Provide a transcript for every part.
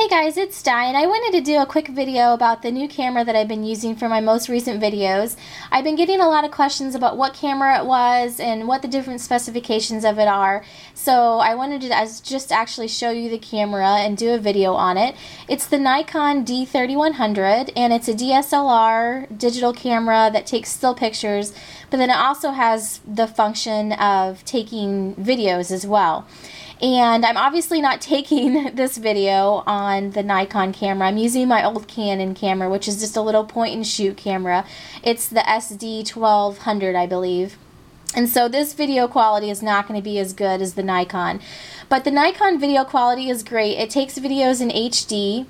Hey guys, it's Di, and I wanted to do a quick video about the new camera that I've been using for my most recent videos. I've been getting a lot of questions about what camera it was and what the different specifications of it are, so I wanted to just actually show you the camera and do a video on it. It's the Nikon D3100, and it's a DSLR digital camera that takes still pictures, but then it also has the function of taking videos as well. And I'm obviously not taking this video on the Nikon camera. I'm using my old Canon camera, which is just a little point and shoot camera. It's the SD1200, I believe. And so this video quality is not going to be as good as the Nikon. But the Nikon video quality is great. It takes videos in HD,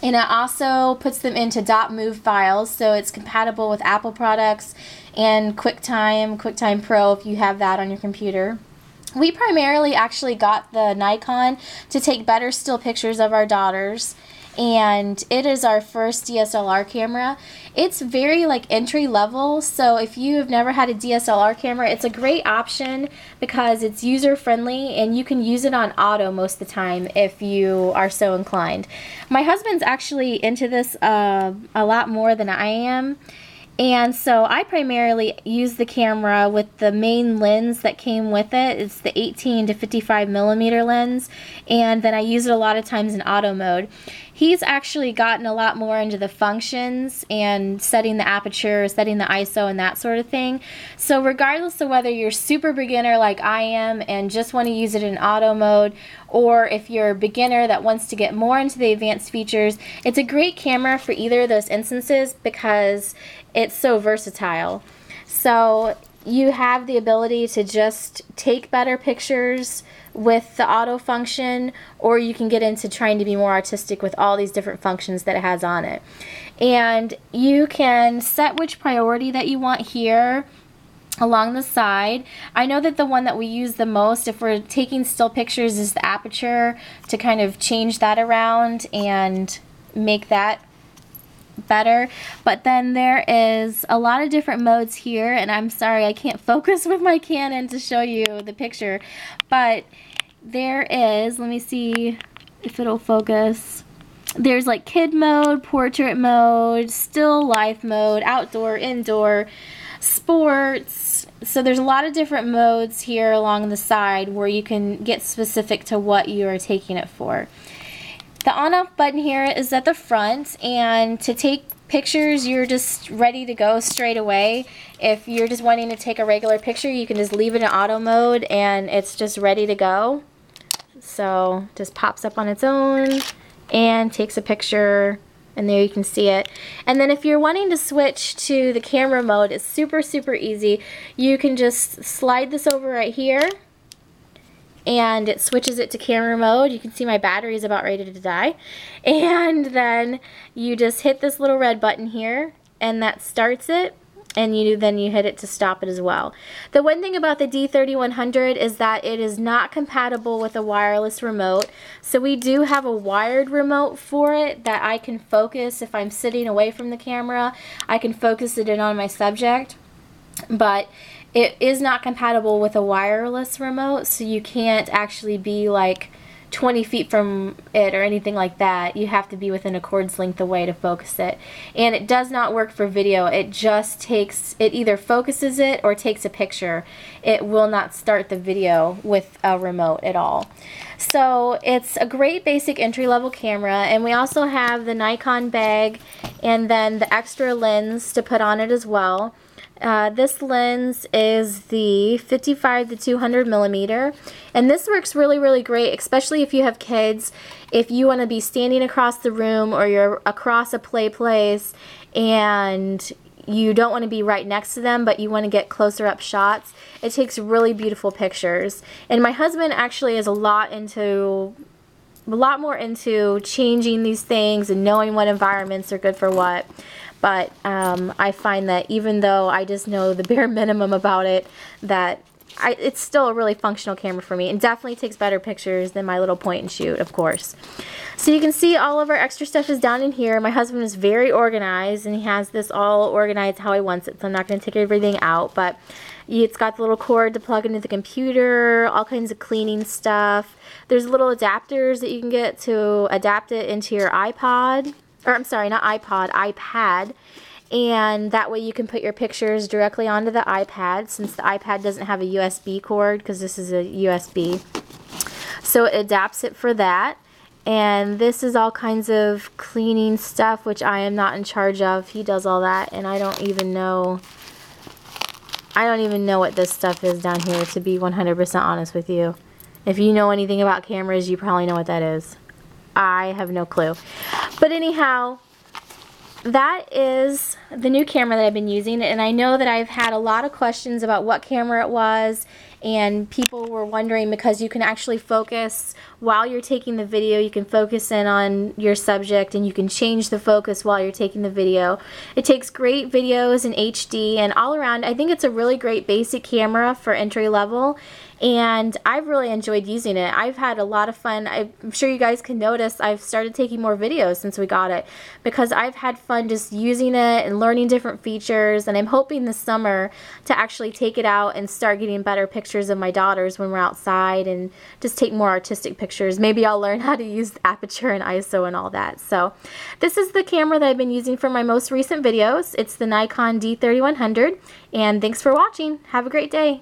and it also puts them into .mov files, so it's compatible with Apple products and QuickTime Pro if you have that on your computer. We primarily actually got the Nikon to take better still pictures of our daughters, and it is our first DSLR camera. It's very entry level, so if you have never had a DSLR camera, it's a great option because it's user friendly and you can use it on auto most of the time if you are so inclined. My husband's actually into this a lot more than I am. And so I primarily use the camera with the main lens that came with it. It's the 18 to 55 millimeter lens, and then I use it a lot of times in auto mode. He's actually gotten a lot more into the functions and setting the aperture, setting the ISO, and that sort of thing. So regardless of whether you're super beginner like I am and just want to use it in auto mode, or if you're a beginner that wants to get more into the advanced features, it's a great camera for either of those instances because it's so versatile. So you have the ability to just take better pictures with the auto function, or you can get into trying to be more artistic with all these different functions that it has on it. And you can set which priority that you want here along the side. I know that the one that we use the most if we're taking still pictures is the aperture, to kind of change that around and make that better. But then there is a lot of different modes here, and I'm sorry I can't focus with my Canon to show you the picture, but there is, let me see if it'll focus. There's kid mode, portrait mode, still life mode, outdoor, indoor, sports. So there's a lot of different modes here along the side where you can get specific to what you are taking it for. The on-off button here is at the front, and to take pictures you're just ready to go straight away. If you're just wanting to take a regular picture, you can just leave it in auto mode and it's just ready to go. So just pops up on its own and takes a picture, and there you can see it. And then if you're wanting to switch to the camera mode, it's super easy. You can just slide this over right here and it switches it to camera mode. You can see my battery is about ready to die. And then you just hit this little red button here and that starts it, and then you hit it to stop it as well. The one thing about the D3100 is that it is not compatible with a wireless remote. So we do have a wired remote for it that I can focus if I'm sitting away from the camera. I can focus it in on my subject, but it is not compatible with a wireless remote, so you can't actually be 20 feet from it or anything like that. You have to be within a cord's length away to focus it. And it does not work for video. It just it either focuses it or takes a picture. It will not start the video with a remote at all. So it's a great basic entry-level camera, and we also have the Nikon Bag and then the extra lens to put on it as well. This lens is the 55 to 200 millimeter, and this works really great, especially if you have kids. If you want to be standing across the room or you're across a play place and you don't want to be right next to them, but you want to get closer up shots, it takes really beautiful pictures. And my husband actually is a lot more into changing these things and knowing what environments are good for what. But I find that even though I just know the bare minimum about it, that it's still a really functional camera for me, and definitely takes better pictures than my little point and shoot, of course. So you can see all of our extra stuff is down in here. My husband is very organized, and he has this all organized how he wants it, so I'm not going to take everything out, but It's got the little cord to plug into the computer, all kinds of cleaning stuff. There's little adapters that you can get to adapt it into your iPod, or I'm sorry, not iPod, iPad. And that way you can put your pictures directly onto the iPad, since the iPad doesn't have a USB cord, because this is a USB. So it adapts it for that. And this is all kinds of cleaning stuff, which I am not in charge of. He does all that, and I don't even know what this stuff is down here, to be 100% honest with you. If you know anything about cameras, you probably know what that is. I have no clue. But anyhow, that is the new camera that I've been using, and I know that I've had a lot of questions about what camera it was, and people were wondering, because you can actually focus while you're taking the video. You can focus in on your subject, and you can change the focus while you're taking the video. It takes great videos in HD, and all around I think it's a really great basic camera for entry level, and I've really enjoyed using it. I've had a lot of fun. I'm sure you guys can notice I've started taking more videos since we got it, because I've had fun just using it and learning different features, and I'm hoping this summer to actually take it out and start getting better pictures of my daughters when we're outside, and just take more artistic pictures. Maybe I'll learn how to use aperture and ISO and all that. So this is the camera that I've been using for my most recent videos. It's the Nikon D3100, and thanks for watching. Have a great day.